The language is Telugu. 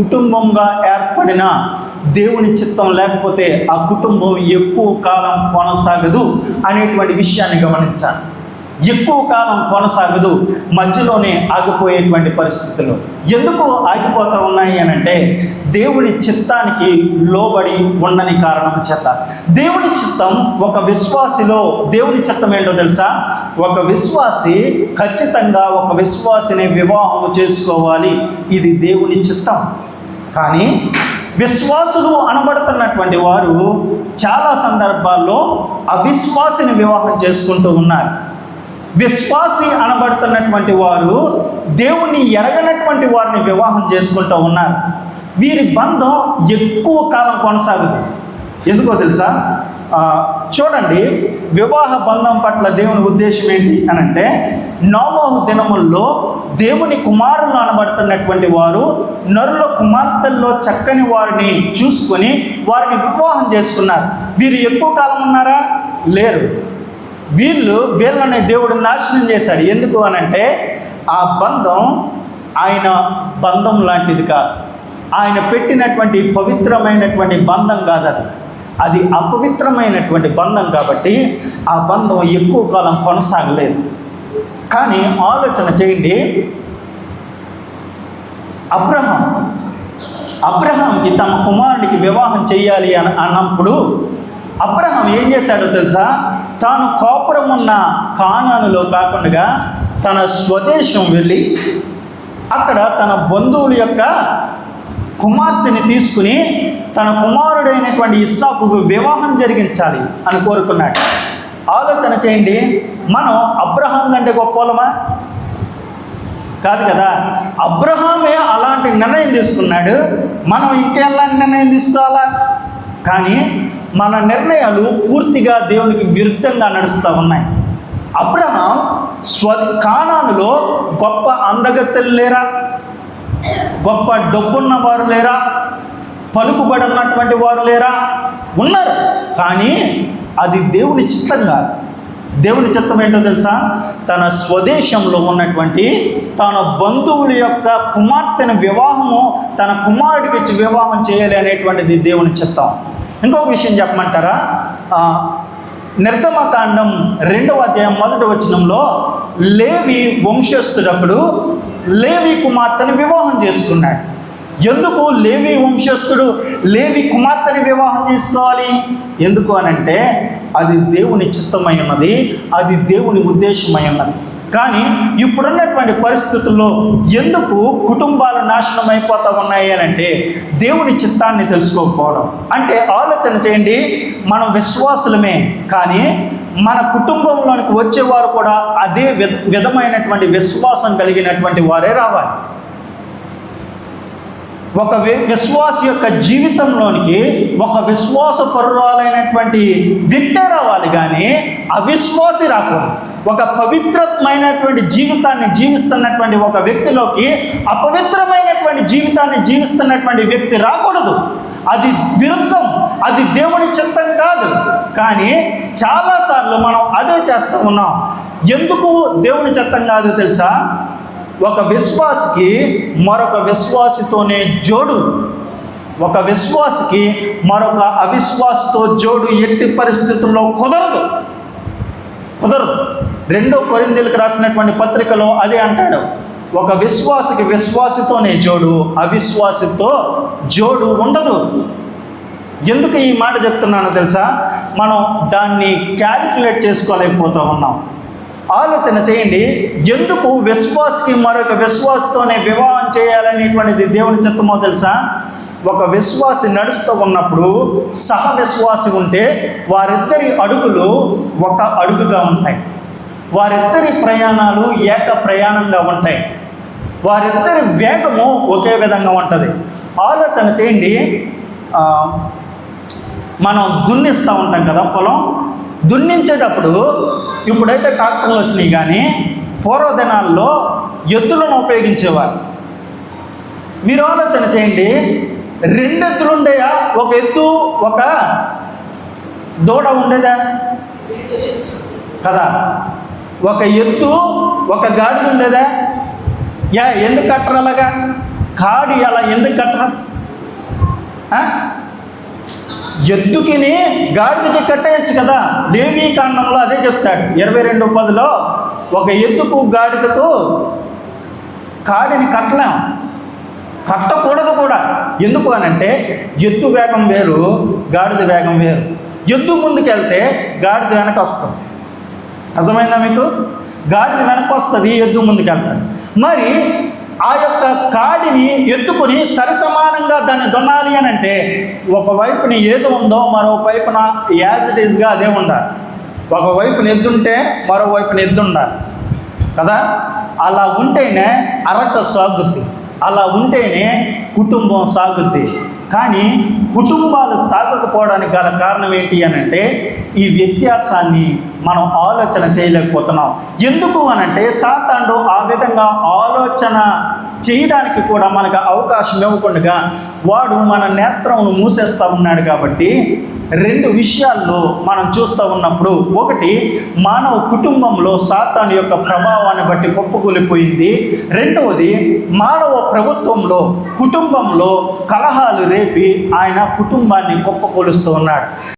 కుటుంబంగా ఏర్పడిన దేవుని చిత్తం లేకపోతే ఆ కుటుంబం ఎక్కువ కాలం కొనసాగదు అనేటువంటి విషయాన్ని గమనించాలి. ఎక్కువ కాలం కొనసాగదు, మధ్యలోనే ఆగిపోయేటువంటి పరిస్థితులు ఎందుకు ఆగిపోతూ ఉన్నాయి అని అంటే దేవుని చిత్తానికి లోబడి ఉండని కారణం చేత. దేవుని చిత్తం ఒక విశ్వాసిలో దేవుని చిత్తం ఏంటో తెలుసా? ఒక విశ్వాసి ఖచ్చితంగా ఒక విశ్వాసిని వివాహం చేసుకోవాలి, ఇది దేవుని చిత్తం. కానీ విశ్వాసులు అనబడుతున్నటువంటి వారు చాలా సందర్భాల్లో అవిశ్వాసిని వివాహం చేసుకుంటూ ఉన్నారు. విశ్వాసి అనబడుతున్నటువంటి వారు దేవుణ్ణి ఎరగనటువంటి వారిని వివాహం చేసుకుంటూ ఉన్నారు. వీరి బంధం ఎక్కువ కాలం కొనసాగదు. ఎందుకో తెలుసా? చూడండి, వివాహ బంధం పట్ల దేవుని ఉద్దేశం ఏంటి అనంటే, నోవహు దినముల్లో దేవుని కుమారులు అనబడుతున్నటువంటి వారు నరుల కుమార్తెల్లో చక్కని వారిని చూసుకొని వారిని వివాహం చేసుకున్నారు. వీరు ఎక్కువ కాలం ఉన్నారా? లేరు. వీళ్ళని దేవుడు నాశనం చేశాడు. ఎందుకు అనంటే ఆ బంధం ఆయన బంధం లాంటిది కాదు. ఆయన పెట్టినటువంటి పవిత్రమైనటువంటి బంధం కాదు, అది అపవిత్రమైనటువంటి బంధం. కాబట్టి ఆ బంధం ఎక్కువ కాలం కొనసాగలేదు. కానీ ఆలోచన చేయండి, అబ్రహాంకి తమ కుమారుడికి వివాహం చేయాలి అన్నప్పుడు అబ్రహాం ఏం చేశాడో తెలుసా? తాను కాపురం ఉన్న కానానులో కాకుండా తన స్వదేశం వెళ్ళి అక్కడ తన బంధువుల యొక్క కుమార్తెని తీసుకుని తన కుమారుడైనటువంటి ఇస్సాకుకు వివాహం జరిగించాలి అని కోరుకున్నాడు. ఆలోచన చేయండి, మనం అబ్రహాం కంటే గొప్పలమా? కాదు కదా. అబ్రహామే అలాంటి నిర్ణయం తీసుకున్నాడు, మనం ఇంకెలాంటి నిర్ణయం తీసుకోవాలా? కానీ మన నిర్ణయాలు పూర్తిగా దేవునికి విరుద్ధంగా నడుస్తూ ఉన్నాయి. అబ్రహాం కానానులో గొప్ప అందగత్తెలు లేరా? గొప్ప డబ్బున్న వారు లేరా? పలుకుబడి ఉన్నటువంటి వారు లేరా? ఉన్నారు. కానీ అది దేవుని చిత్తం కాదు. దేవుని చిత్తం ఏంటో తెలుసా? తన స్వదేశంలో ఉన్నటువంటి తన బంధువుల యొక్క కుమార్తెను తన కుమారుడికి ఇచ్చి వివాహం చేయాలి అనేటువంటిది దేవుని చిత్తం. ఇంకొక విషయం చెప్పమంటారా? నిర్గమకాండం 2వ అధ్యాయం 1వ వచనంలో లేవి వంశస్థుడప్పుడు లేవి కుమార్తెను వివాహం చేసుకున్నాడు. ఎందుకు లేవి వంశస్థుడు లేవి కుమార్తెని వివాహం చేసుకోవాలి? ఎందుకు అనంటే అది దేవుని చిత్తమై ఉన్నది, అది దేవుని ఉద్దేశమై ఉన్నది. కానీ ఇప్పుడున్నటువంటి పరిస్థితుల్లో ఎందుకు కుటుంబాలు నాశనం అయిపోతూ ఉన్నాయి అనంటే దేవుని చిత్తాన్ని తెలుసుకోకపోవడం. అంటే ఆలోచన చేయండి, మనం విశ్వాసులమే, కానీ మన కుటుంబంలోనికి వచ్చేవారు కూడా అదే విధమైనటువంటి విశ్వాసం కలిగినటువంటి వారే రావాలి. ఒక విశ్వాస యొక్క జీవితంలోనికి ఒక విశ్వాసపరురాలైనటువంటి వ్యక్తే రావాలి, కానీ అవిశ్వాసి రాకూడదు. ఒక పవిత్రమైనటువంటి జీవితాన్ని జీవిస్తున్నటువంటి ఒక వ్యక్తిలోకి అపవిత్రమైనటువంటి జీవితాన్ని జీవిస్తున్నటువంటి వ్యక్తి రాకూడదు. అది విరుద్ధం, అది దేవుని చిత్తం కాదు. కానీ చాలాసార్లు మనం అదే చేస్తూ ఉన్నాం. ఎందుకు దేవుని చిత్తం కాదు తెలుసా? ఒక విశ్వాసికి మరొక విశ్వాసితోనే జోడు, ఒక విశ్వాసికి మరొక అవిశ్వాసతో జోడు ఎట్టి పరిస్థితుల్లో కుదరదు. 2 కొరింథీయులకు రాసినటువంటి పత్రికలో అదే అంటాడు, ఒక విశ్వాసికి విశ్వాసితోనే జోడు, అవిశ్వాసితో జోడు ఉండదు. ఎందుకు ఈ మాట చెప్తున్నానో తెలుసా? మనం దాన్ని క్యాలిక్యులేట్ చేసుకోలేకపోతూ ఉన్నాం. ఆలోచన చేయండి, ఎందుకు విశ్వాసికి మరొక విశ్వాసతోనే వివాహం చేయాలనేటువంటిది దేవుని చిత్తమో తెలుసా? ఒక విశ్వాసి నడుస్తూ ఉన్నప్పుడు సహ విశ్వాసి ఉంటే వారిద్దరి అడుగులు ఒక అడుగుగా ఉంటాయి, వారిద్దరి ప్రయాణాలు ఏక ప్రయాణంగా ఉంటాయి, వారిద్దరి వేగము ఒకే విధంగా ఉంటుంది. ఆలోచన చేయండి, మనం దున్నిస్తూ ఉంటాం కదా పొలం. దున్నించేటప్పుడు ఇప్పుడైతే ట్రాక్టర్లు వచ్చినాయి, కానీ పూర్వదినాల్లో ఎద్దులను ఉపయోగించేవారు. మీరు ఆలోచన చేయండి, 2 ఎద్దులు ఉండేయా? ఒక ఎద్దు ఒక దూడ ఉండేదా కదా? ఒక ఎద్దు ఒక గాడి ఉండేదా? ఎందుకు కట్టరు అలాగా? కాడి అలా ఎందుకు కట్టరా? ఎద్దుకిని గాడిదకి కట్టేయచ్చు కదా. లేవీ కాండంలో అదే చెప్తాడు 22:10 ఒక ఎద్దుకు గాడిదకు కాడిని కట్టలేం, కట్టకూడదు కూడా. ఎందుకు అనంటే ఎద్దు వేగం వేరు, గాడిద వేగం వేరు. ఎద్దు ముందుకెళ్తే గాడిద వెనక వస్తుంది. అర్థమైందా మీకు? గాడిద వెనక వస్తుంది, ఎద్దు ముందుకెళ్తాడు. మరి ఆ యొక్క కాడిని ఎత్తుకొని సరిసమానంగా దాన్ని దున్నాలి అని అంటే ఒకవైపున ఏది ఉందో మరోవైపున యాజ్ ఇట్ ఈజ్గా అదే ఉండాలి. ఒకవైపున ఎద్దుంటే మరోవైపున ఎద్దు ఉండాలి కదా. అలా ఉంటేనే అరక సాగుద్ది, అలా ఉంటేనే కుటుంబం సాగుద్ది. కానీ కుటుంబాలు సాగకపోవడానికి గల కారణం ఏంటి అని అంటే ఈ వ్యత్యాసాన్ని మనం ఆలోచన చేయలేకపోతున్నాం. ఎందుకు అనంటే సాతానుడు ఆ విధంగా ఆలోచన చేయడానికి కూడా మనకు అవకాశం ఇవ్వకుండా వాడు మన నేత్రమును మూసేస్తూ ఉన్నాడు. కాబట్టి రెండు విషయాల్లో మనం చూస్తూ ఉన్నప్పుడు, ఒకటి మానవ కుటుంబంలో సాతాను యొక్క ప్రభావాన్ని బట్టి కుప్పకూలిపోయింది. రెండవది మానవ ప్రభుత్వంలో కుటుంబంలో కలహాలు రేపి ఆయన కుటుంబాన్ని కుప్పకూలుస్తూ ఉన్నాడు.